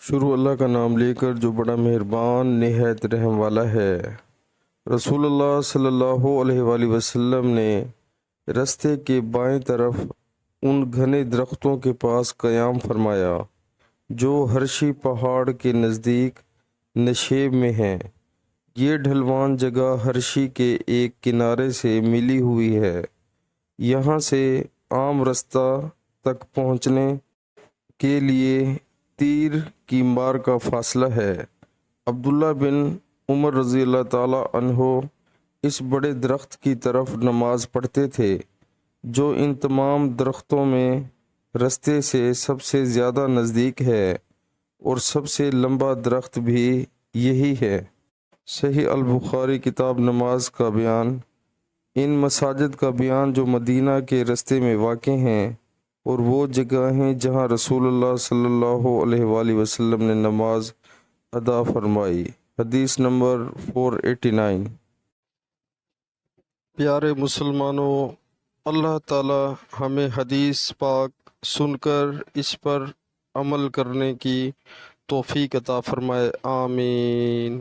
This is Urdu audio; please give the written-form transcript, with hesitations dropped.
شروع اللہ کا نام لے کر جو بڑا مہربان نہایت رحم والا ہے۔ رسول اللہ صلی اللہ علیہ وآلہ وسلم نے رستے کے بائیں طرف ان گھنے درختوں کے پاس قیام فرمایا جو ہرشی پہاڑ کے نزدیک نشیب میں ہیں۔ یہ ڈھلوان جگہ ہرشی کے ایک کنارے سے ملی ہوئی ہے۔ یہاں سے عام رستہ تک پہنچنے کے لیے تیر کی مار کا فاصلہ ہے۔ عبداللہ بن عمر رضی اللہ تعالی عنہ اس بڑے درخت کی طرف نماز پڑھتے تھے جو ان تمام درختوں میں رستے سے سب سے زیادہ نزدیک ہے، اور سب سے لمبا درخت بھی یہی ہے۔ صحیح البخاری کتاب نماز کا بیان۔ ان مساجد کا بیان جو مدینہ کے رستے میں واقع ہیں اور وہ جگہیں جہاں رسول اللہ صلی اللہ علیہ وآلہ وسلم نے نماز ادا فرمائی۔ حدیث نمبر 489۔ پیارے مسلمانوں، اللہ تعالی ہمیں حدیث پاک سن کر اس پر عمل کرنے کی توفیق عطا فرمائے، آمین۔